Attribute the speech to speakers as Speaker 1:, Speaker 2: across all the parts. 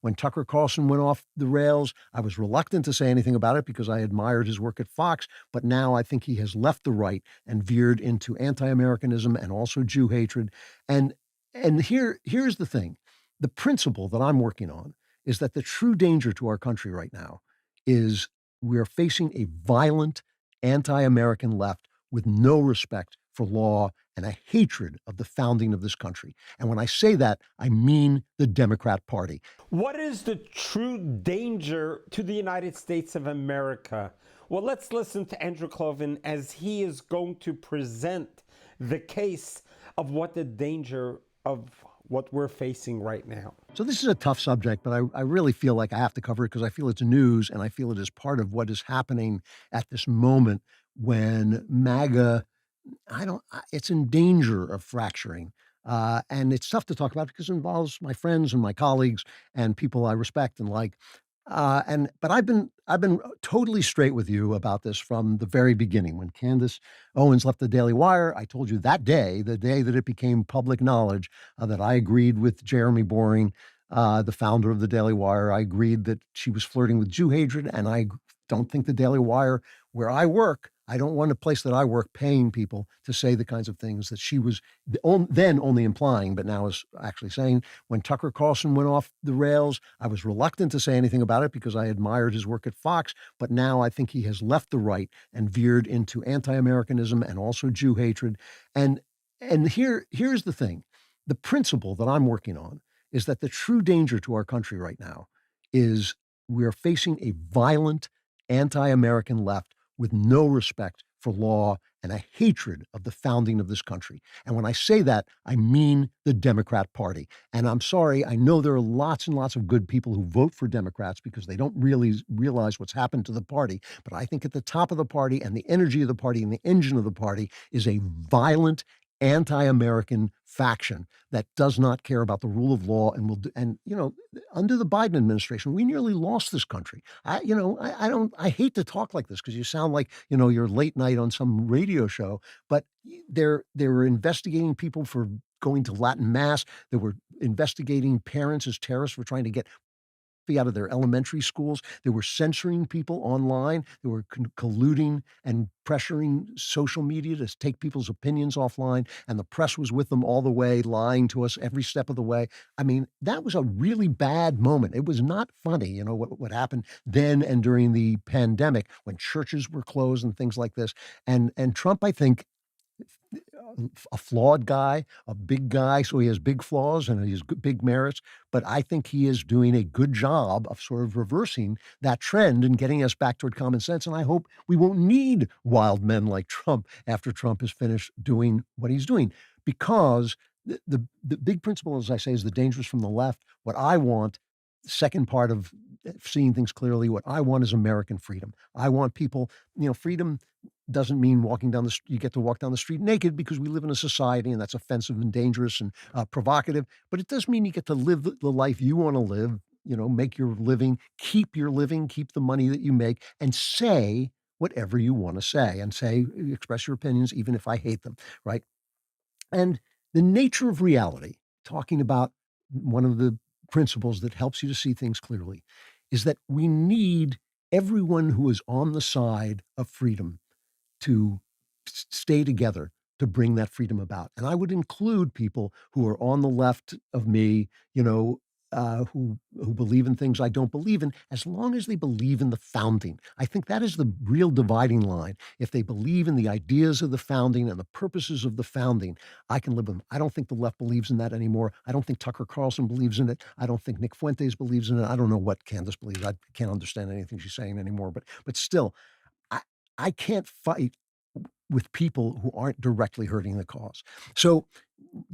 Speaker 1: When Tucker Carlson went off the rails, I was reluctant to say anything about it because I admired his work at Fox. But now I think he has left the right and veered into anti-Americanism and also Jew hatred. And here's the thing: the principle that I'm working on is that the true danger to our country right now is we are facing a violent anti-American left with no respect for law and a hatred of the founding of this country. And when I say that, I mean the Democrat Party.
Speaker 2: What is the true danger to the United States of America? Well, let's listen to Andrew Klavan as he is going to present the case of what the danger of what we're facing right now.
Speaker 1: So this is a tough subject, but I really feel like I have to cover it because I feel it's news and I feel it is part of what is happening at this moment when MAGA, it's in danger of fracturing. And it's tough to talk about because it involves my friends and my colleagues and people I respect and like. But I've been totally straight with you about this from the very beginning. When Candace Owens left the Daily Wire, I told you that day, the day that it became public knowledge, that I agreed with Jeremy Boring, the founder of the Daily Wire. I agreed that she was flirting with Jew hatred, and I don't think the Daily Wire, where I work, I don't want a place that I work paying people to say the kinds of things that she was then only implying, but now is actually saying. When Tucker Carlson went off the rails, I was reluctant to say anything about it because I admired his work at Fox. But now I think he has left the right and veered into anti-Americanism and also Jew hatred. And here's the thing: the principle that I'm working on is that the true danger to our country right now is we are facing a violent anti-American left with no respect for law and a hatred of the founding of this country. And when I say that, I mean the Democrat Party. And I'm sorry, I know there are lots and lots of good people who vote for Democrats because they don't really realize what's happened to the party. But I think at the top of the party and the energy of the party and the engine of the party is a violent anti-American faction that does not care about the rule of law and will do, and under the Biden administration we nearly lost this country. I hate to talk like this because you sound like you're late night on some radio show, but they were investigating people for going to Latin mass. They were investigating parents as terrorists for trying to get out of their elementary schools. They were censoring people online. They were colluding and pressuring social media to take people's opinions offline. And the press was with them all the way, lying to us every step of the way. I mean, that was a really bad moment. It was not funny, what happened then and during the pandemic when churches were closed and things like this. And Trump, I think, a flawed guy, a big guy, so he has big flaws and he has big merits. But I think he is doing a good job of sort of reversing that trend and getting us back toward common sense. And I hope we won't need wild men like Trump after Trump is finished doing what he's doing, because the big principle, as I say, is the dangers from the left. What I want, second part of seeing things clearly, what I want is American freedom. I want people, freedom doesn't mean walking down the street. You get to walk down the street naked because we live in a society and that's offensive and dangerous and provocative. But it does mean you get to live the life you want to live, make your living, keep the money that you make, and say whatever you want to say and express your opinions, even if I hate them, right? And the nature of reality, talking about one of the principles that helps you to see things clearly, is that we need everyone who is on the side of freedom to stay together to bring that freedom about. And I would include people who are on the left of me, who believe in things I don't believe in, as long as they believe in the founding. I think that is the real dividing line. If they believe in the ideas of the founding and the purposes of the founding, I can live with them. I don't think the left believes in that anymore. I don't think Tucker Carlson believes in it. I don't think Nick Fuentes believes in it. I don't know what Candace believes. I can't understand anything she's saying anymore. But still, I can't fight with people who aren't directly hurting the cause. So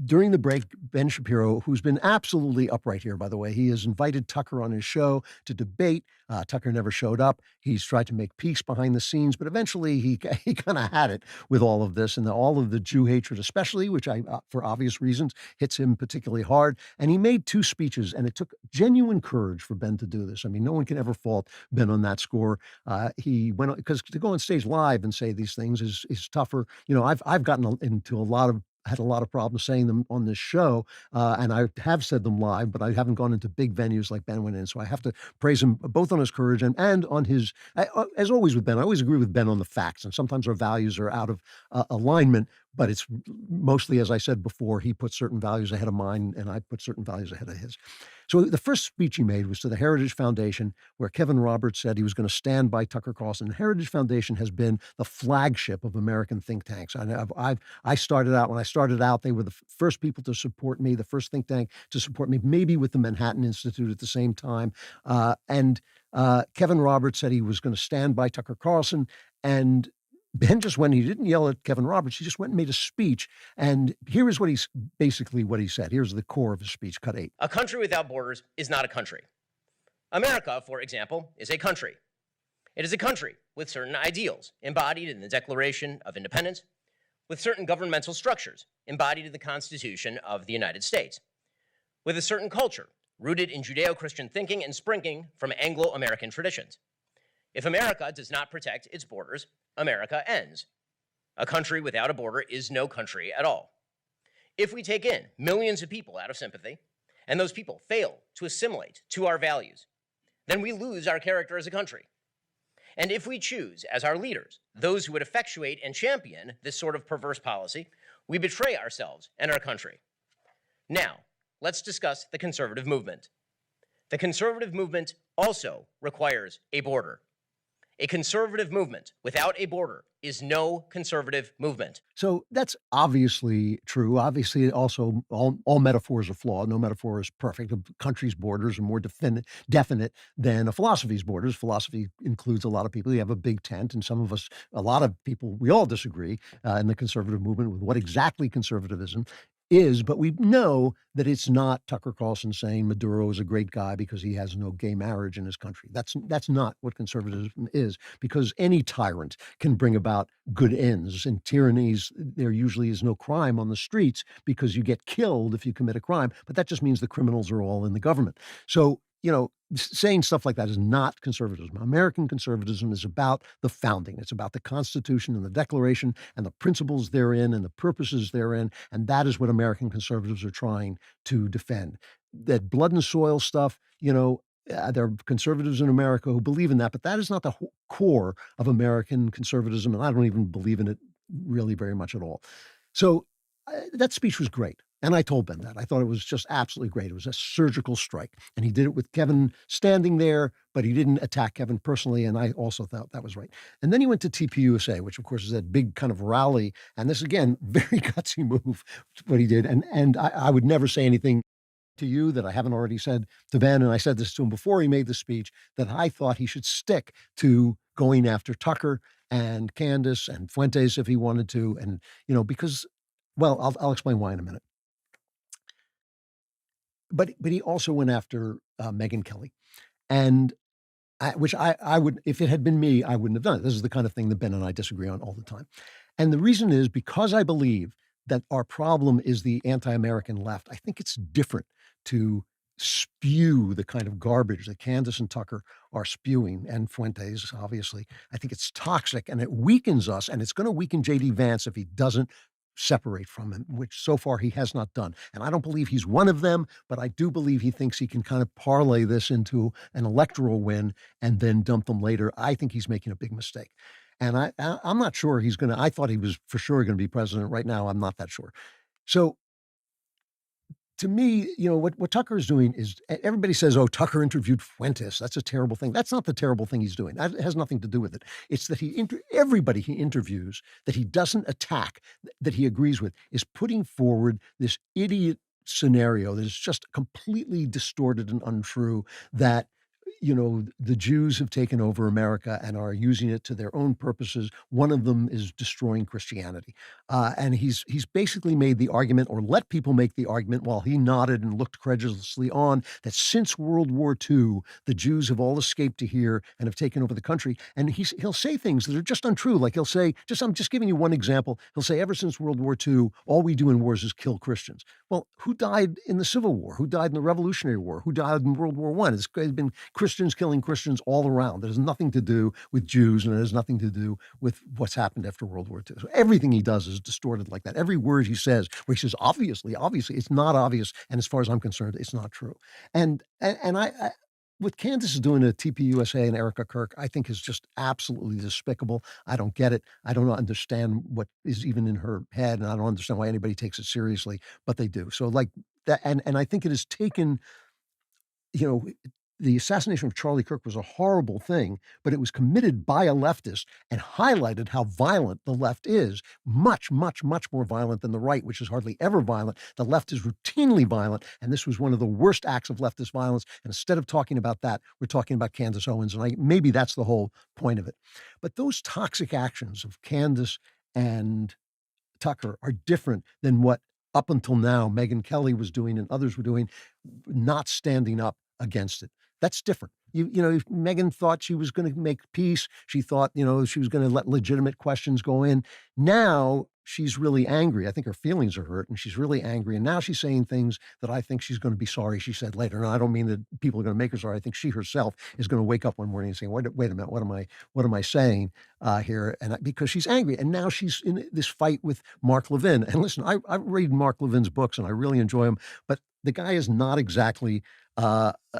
Speaker 1: during the break, Ben Shapiro, who's been absolutely upright here, by the way, he has invited Tucker on his show to debate. Tucker never showed up. He's tried to make peace behind the scenes, but eventually he kind of had it with all of this and all of the Jew hatred, especially, which for obvious reasons, hits him particularly hard. And he made two speeches, and it took genuine courage for Ben to do this. I mean, no one can ever fault Ben on that score. He went, because to go on stage live and say these things is tougher. I've gotten into a lot of had a lot of problems saying them on this show, and I have said them live, but I haven't gone into big venues like Ben went in. So I have to praise him both on his courage and on his, as always with Ben, I always agree with Ben on the facts. And sometimes our values are out of alignment, but it's mostly, as I said before, he puts certain values ahead of mine and I put certain values ahead of his. So the first speech he made was to the Heritage Foundation, where Kevin Roberts said he was going to stand by Tucker Carlson. The Heritage Foundation has been the flagship of American think tanks. I started out, when I started out, they were the first people to support me, the first think tank to support me, maybe with the Manhattan Institute at the same time. And Kevin Roberts said he was going to stand by Tucker Carlson. And Ben just went, he didn't yell at Kevin Roberts, he just went and made a speech. And here is what he's basically what he said. Here's the core of his speech, cut 8.
Speaker 3: A country without borders is not a country. America, for example, is a country. It is a country with certain ideals embodied in the Declaration of Independence, with certain governmental structures embodied in the Constitution of the United States, with a certain culture rooted in Judeo-Christian thinking and springing from Anglo-American traditions. If America does not protect its borders, America ends. A country without a border is no country at all. If we take in millions of people out of sympathy, and those people fail to assimilate to our values, then we lose our character as a country. And if we choose as our leaders those who would effectuate and champion this sort of perverse policy, we betray ourselves and our country. Now, let's discuss the conservative movement. The conservative movement also requires a border. A conservative movement without a border is no conservative movement.
Speaker 1: So that's obviously true. Obviously, also, all metaphors are flawed. No metaphor is perfect. A country's borders are more definite than a philosophy's borders. Philosophy includes a lot of people. You have a big tent, and some of us, a lot of people, we all disagree in the conservative movement with what exactly conservatism is, but we know that it's not Tucker Carlson saying Maduro is a great guy because he has no gay marriage in his country. That's not what conservatism is, because any tyrant can bring about good ends. In tyrannies, there usually is no crime on the streets because you get killed if you commit a crime, but that just means the criminals are all in the government. So, saying stuff like that is not conservatism. American conservatism is about the founding. It's about the Constitution and the Declaration and the principles therein and the purposes therein. And that is what American conservatives are trying to defend. That blood and soil stuff, there are conservatives in America who believe in that, but that is not the core of American conservatism. And I don't even believe in it really very much at all. So that speech was great. And I told Ben that. I thought it was just absolutely great. It was a surgical strike. And he did it with Kevin standing there, but he didn't attack Kevin personally. And I also thought that was right. And then he went to TPUSA, which, of course, is that big kind of rally. And this, again, very gutsy move, what he did. And I would never say anything to you that I haven't already said to Ben. And I said this to him before he made the speech, that I thought he should stick to going after Tucker and Candace and Fuentes if he wanted to. And, because, well, I'll explain why in a minute. But he also went after Megyn Kelly, and which I would, if it had been me, I wouldn't have done it. This is the kind of thing that Ben and I disagree on all the time. And the reason is because I believe that our problem is the anti-American left. I think it's different to spew the kind of garbage that Candace and Tucker are spewing, and Fuentes, obviously. I think it's toxic and it weakens us, and it's going to weaken J.D. Vance if he doesn't separate from him, which so far he has not done. And I don't believe he's one of them, but I do believe he thinks he can kind of parlay this into an electoral win and then dump them later. I think he's making a big mistake. And I'm not sure he's going to, I thought he was for sure going to be president. Right now, I'm not that sure. So to me, what Tucker is doing is, everybody says, oh, Tucker interviewed Fuentes. That's a terrible thing. That's not the terrible thing he's doing. That has nothing to do with it. It's that everybody he interviews that he doesn't attack, that he agrees with, is putting forward this idiot scenario that is just completely distorted and untrue, that the Jews have taken over America and are using it to their own purposes. One of them is destroying Christianity. And he's basically made the argument, or let people make the argument while he nodded and looked credulously on, that since World War II, the Jews have all escaped to here and have taken over the country. And he'll say things that are just untrue. Like he'll say, I'm just giving you one example. He'll say, ever since World War II, all we do in wars is kill Christians. Well, who died in the Civil War? Who died in the Revolutionary War? Who died in World War I? It's been Christians Christians killing Christians all around. It has nothing to do with Jews, and it has nothing to do with what's happened after World War II. So everything he does is distorted like that. Every word he says, where he says, obviously, it's not obvious. And as far as I'm concerned, it's not true. And I what Candace is doing to TPUSA and Erica Kirk, I think is just absolutely despicable. I don't get it. I don't understand what is even in her head, and I don't understand why anybody takes it seriously, but they do. So like that, and I think it has taken, you know, the assassination of Charlie Kirk was a horrible thing, but it was committed by a leftist and highlighted how violent the left is. Much, much, much more violent than the right, which is hardly ever violent. The left is routinely violent, and this was one of the worst acts of leftist violence. And instead of talking about that, we're talking about Candace Owens, and maybe that's the whole point of it. But those toxic actions of Candace and Tucker are different than what up until now Megyn Kelly was doing and others were doing, not standing up against it. That's different. If Megyn thought she was going to make peace, she thought, she was going to let legitimate questions go in. Now she's really angry. I think her feelings are hurt and she's really angry. And now she's saying things that I think she's going to be sorry she said later. And I don't mean that people are going to make her sorry. I think she herself is going to wake up one morning and say, wait a minute, what am I saying here? And because she's angry. And now she's in this fight with Mark Levin. And listen, I read Mark Levin's books and I really enjoy them, but the guy is not exactly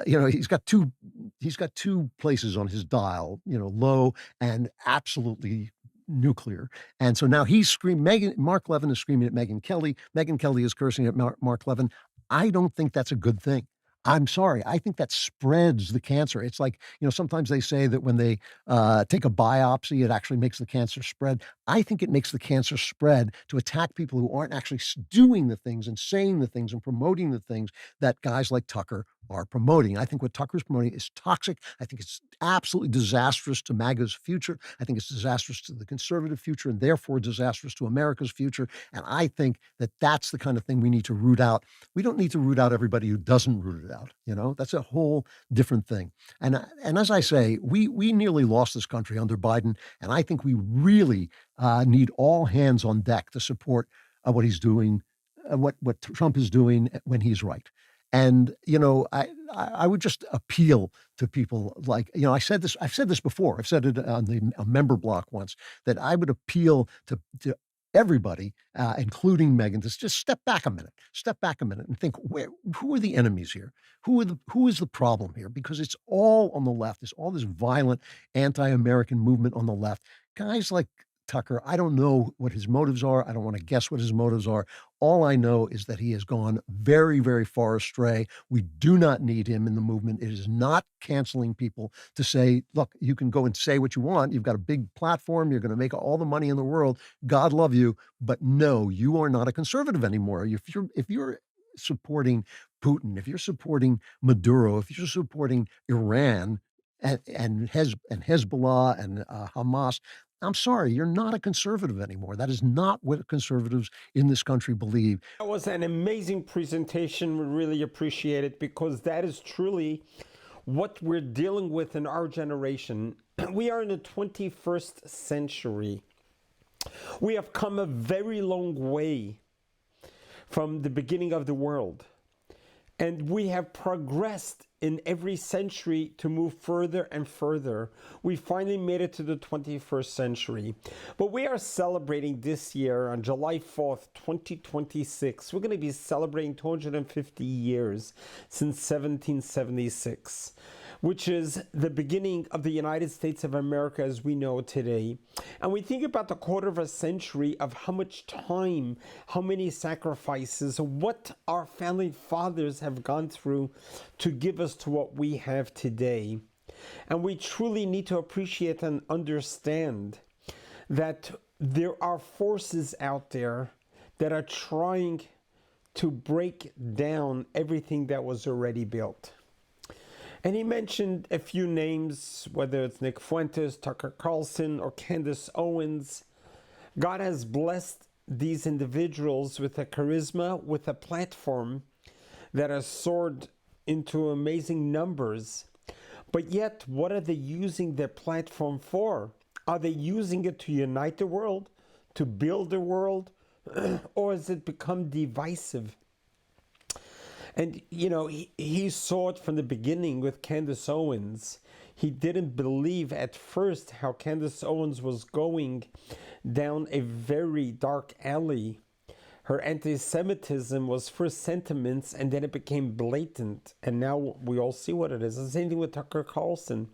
Speaker 1: he's got two places on his dial, low and absolutely nuclear. And so now he's screaming, Mark Levin is screaming at Megyn Kelly. Megyn Kelly is cursing at Mark Levin. I don't think that's a good thing. I'm sorry. I think that spreads the cancer. It's like, sometimes they say that when they take a biopsy, it actually makes the cancer spread. I think it makes the cancer spread to attack people who aren't actually doing the things and saying the things and promoting the things that guys like Tucker are promoting. I think what Tucker's promoting is toxic. I think it's absolutely disastrous to MAGA's future. I think it's disastrous to the conservative future and therefore disastrous to America's future. And I think that that's the kind of thing we need to root out. We don't need to root out everybody who doesn't root it out. That's a whole different thing. And as I say, we nearly lost this country under Biden. And I think we really need all hands on deck to support what he's doing, what Trump is doing when he's right. And, I would just appeal to people like, I've said this before. I've said it on a member block once, that I would appeal to everybody, including Megyn, to just step back a minute and think, who are the enemies here? Who is the problem here? Because it's all on the left. It's all this violent anti-American movement on the left. Guys like Tucker, I don't know what his motives are. I don't want to guess what his motives are. All I know is that he has gone very, very far astray. We do not need him in the movement. It is not canceling people to say, look, you can go and say what you want. You've got a big platform. You're going to make all the money in the world. God love you. But no, you are not a conservative anymore. If you're supporting Putin, if you're supporting Maduro, if you're supporting Iran and Hezbollah and Hamas, I'm sorry, you're not a conservative anymore. That is not what conservatives in this country believe.
Speaker 2: That was an amazing presentation. We really appreciate it because that is truly what we're dealing with in our generation. We are in the 21st century. We have come a very long way from the beginning of the world. And we have progressed in every century to move further and further. We finally made it to the 21st century. But we are celebrating this year on July 4th, 2026. We're going to be celebrating 250 years since 1776, which is the beginning of the United States of America as we know it today. And we think about the quarter of a century of how much time, how many sacrifices, what our founding fathers have gone through to give us to what we have today. And we truly need to appreciate and understand that there are forces out there that are trying to break down everything that was already built. And he mentioned a few names, whether it's Nick Fuentes, Tucker Carlson, or Candace Owens. God has blessed these individuals with a charisma, with a platform that has soared into amazing numbers. But yet, what are they using their platform for? Are they using it to unite the world, to build the world, or has it become divisive? And, he saw it from the beginning with Candace Owens. He didn't believe at first how Candace Owens was going down a very dark alley. Her anti-Semitism was first sentiments, and then it became blatant. And now we all see what it is. The same thing with Tucker Carlson.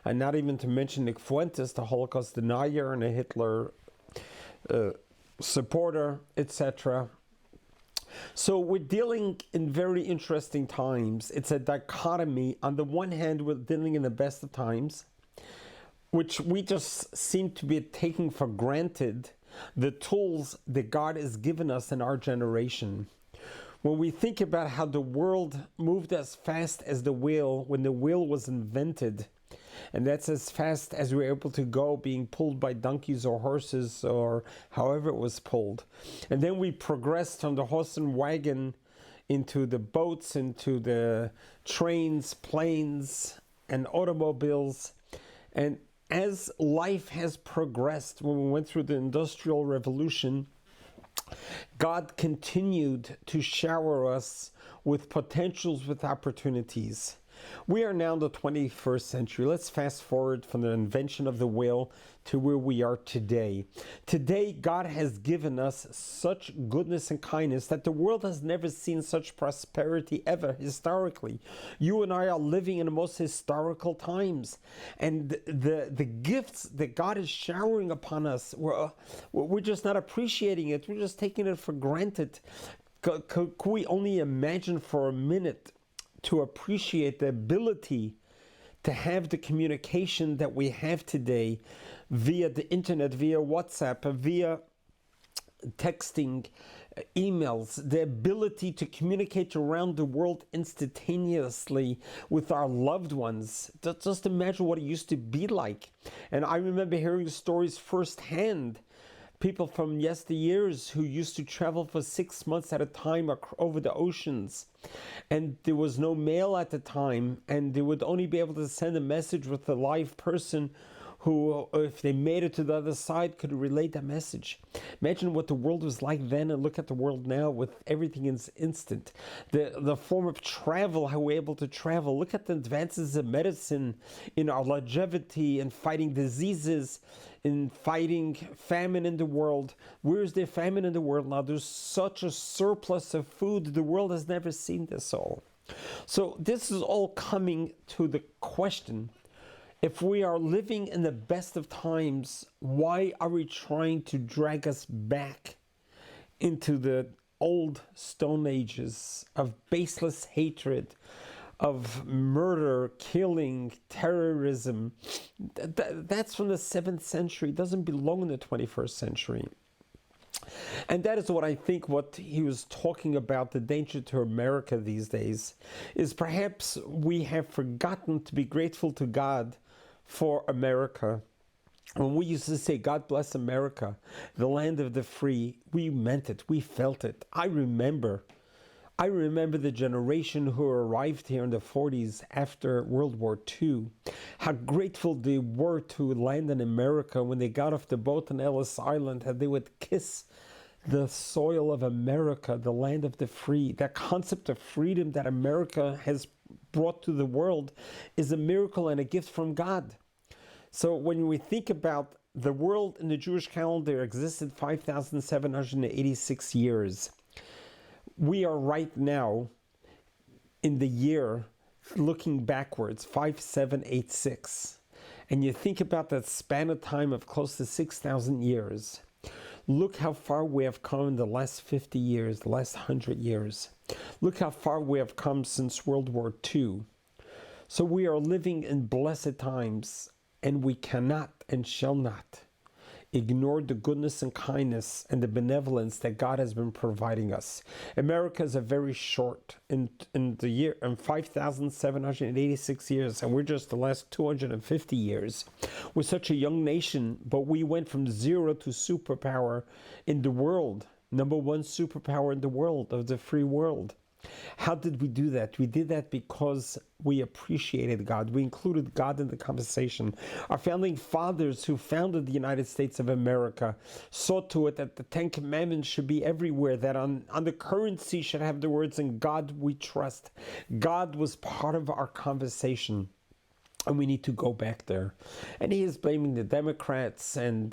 Speaker 2: And not even to mention Nick Fuentes, the Holocaust denier and a Hitler supporter, etc. So we're dealing in very interesting times. It's a dichotomy. On the one hand, we're dealing in the best of times, which we just seem to be taking for granted, the tools that God has given us in our generation. When we think about how the world moved as fast as the wheel when the wheel was invented, and that's as fast as we were able to go, being pulled by donkeys or horses or however it was pulled. And then we progressed from the horse and wagon into the boats, into the trains, planes, and automobiles. And as life has progressed, when we went through the Industrial Revolution, God continued to shower us with potentials, with opportunities. We are now in the 21st century. Let's fast forward from the invention of the wheel to where we are today. Today, God has given us such goodness and kindness that the world has never seen such prosperity ever, historically. You and I are living in the most historical times. And the gifts that God is showering upon us, we're just not appreciating it. We're just taking it for granted. Could we only imagine for a minute to appreciate the ability to have the communication that we have today via the internet, via WhatsApp, via texting, emails, the ability to communicate around the world instantaneously with our loved ones. Just imagine what it used to be like. And I remember hearing stories firsthand. People from yesteryears who used to travel for 6 months at a time over the oceans. And there was no mail at the time, and they would only be able to send a message with a live person who, if they made it to the other side, could relay that message. Imagine what the world was like then, and look at the world now with everything is instant. The form of travel, how we're able to travel. Look at the advances in medicine, in our longevity, in fighting diseases, in fighting famine in the world. Where is there famine in the world now? There's such a surplus of food. The world has never seen this all. So this is all coming to the question, if we are living in the best of times, why are we trying to drag us back into the old stone ages of baseless hatred, of murder, killing, terrorism? That's from the 7th century. It doesn't belong in the 21st century. And that is what I think what he was talking about, the danger to America these days, is perhaps we have forgotten to be grateful to God for America. When we used to say, God bless America, the land of the free, we meant it, we felt it. I remember the generation who arrived here in the 40s after World War II, how grateful they were to land in America when they got off the boat on Ellis Island, how they would kiss the soil of America, the land of the free. That concept of freedom that America has brought to the world is a miracle and a gift from God. So when we think about the world in the Jewish calendar existed 5,786 years. We are right now in the year looking backwards, 5786. And you think about that span of time of close to 6,000 years. Look how far we have come in the last 50 years, the last 100 years. Look how far we have come since World War II. So we are living in blessed times, and we cannot and shall not ignore the goodness and kindness and the benevolence that God has been providing us. America is a very short in 5,786 years, and we're just the last 250 years. We're such a young nation, but we went from zero to superpower in the world, #1 superpower in the world, of the free world. How did we do that? We did that because we appreciated God. We included God in the conversation. Our founding fathers who founded the United States of America saw to it that the Ten Commandments should be everywhere, that on the currency should have the words, "In God we trust." God was part of our conversation. And we need to go back there. And he is blaming the Democrats and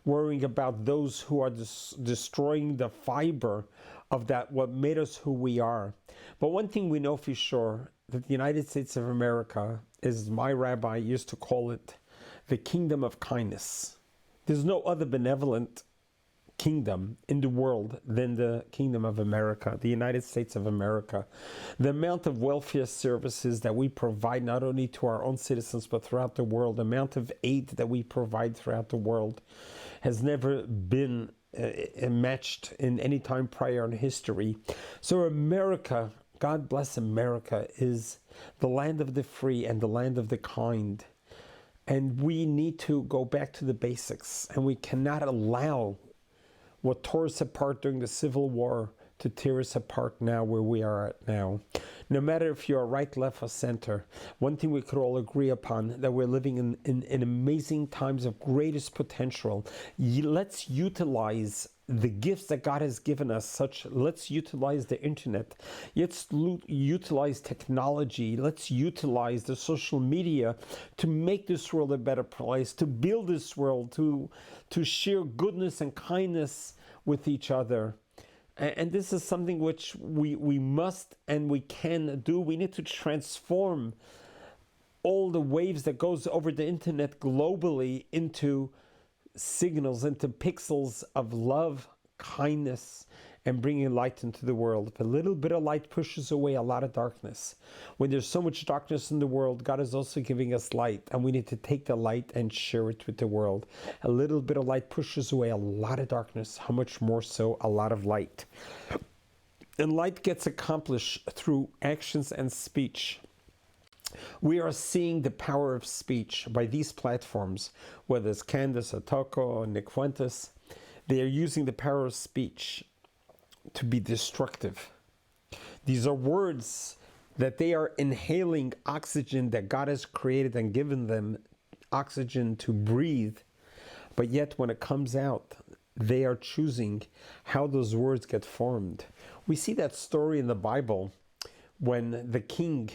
Speaker 2: worrying about those who are destroying the fiber of that, what made us who we are. But one thing we know for sure, that the United States of America, as my rabbi used to call it, the kingdom of kindness. There's no other benevolent kingdom in the world than the kingdom of America, the United States of America. The amount of welfare services that we provide not only to our own citizens but throughout the world, the amount of aid that we provide throughout the world has never been matched in any time prior in history. So America, God bless America, is the land of the free and the land of the kind. And we need to go back to the basics, and we cannot allow what tore us apart during the Civil War to tear us apart now where we are at now. No matter if you're right, left, or center, one thing we could all agree upon, that we're living in amazing times of greatest potential. Let's utilize the gifts that God has given us. Let's utilize the internet. Let's utilize technology. Let's utilize the social media to make this world a better place, to build this world, to share goodness and kindness with each other. And this is something which we must and we can do. We need to transform all the waves that goes over the internet globally into signals, into pixels of love, kindness, and bringing light into the world. A little bit of light pushes away a lot of darkness. When there's so much darkness in the world, God is also giving us light, and we need to take the light and share it with the world. A little bit of light pushes away a lot of darkness. How much more so a lot of light? And light gets accomplished through actions and speech. We are seeing the power of speech by these platforms, whether it's Candace or Toko or Nick Fuentes. They are using the power of speech to be destructive. These are words that they are inhaling oxygen that God has created and given them oxygen to breathe, but yet when it comes out, they are choosing how those words get formed. We see that story in the Bible when the king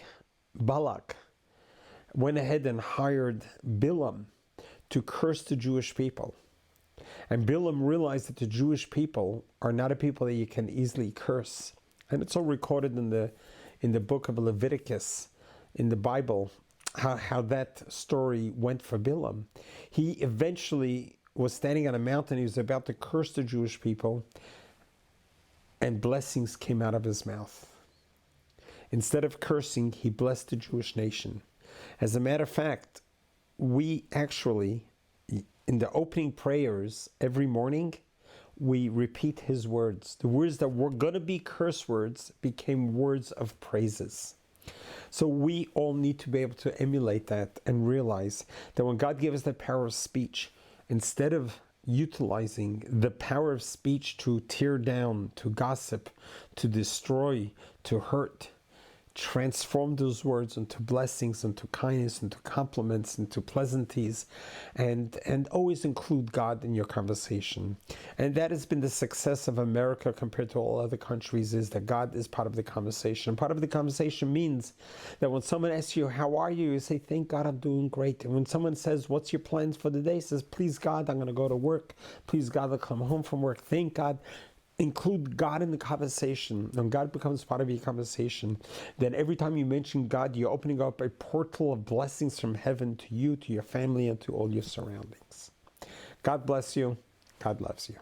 Speaker 2: Balak went ahead and hired Bilam to curse the Jewish people. And Bilam realized that the Jewish people are not a people that you can easily curse. And it's all recorded in the book of Leviticus in the Bible, how that story went for Bilam. He eventually was standing on a mountain. He was about to curse the Jewish people, and blessings came out of his mouth. Instead of cursing, he blessed the Jewish nation. As a matter of fact, we actually, in the opening prayers every morning, we repeat his words. The words that were going to be curse words became words of praises. So we all need to be able to emulate that and realize that when God gave us the power of speech, instead of utilizing the power of speech to tear down, to gossip, to destroy, to hurt, transform those words into blessings, into kindness, into compliments, into pleasantries, and always include God in your conversation. And that has been the success of America compared to all other countries, is that God is part of the conversation. Part of the conversation means that when someone asks you, how are you? You say, thank God I'm doing great. And when someone says, what's your plans for the day? Says, please God, I'm going to go to work. Please God, I'll come home from work. Thank God. Include God in the conversation. When God becomes part of your conversation, then every time you mention God, you're opening up a portal of blessings from heaven to you, to your family, and to all your surroundings. God bless you. God loves you.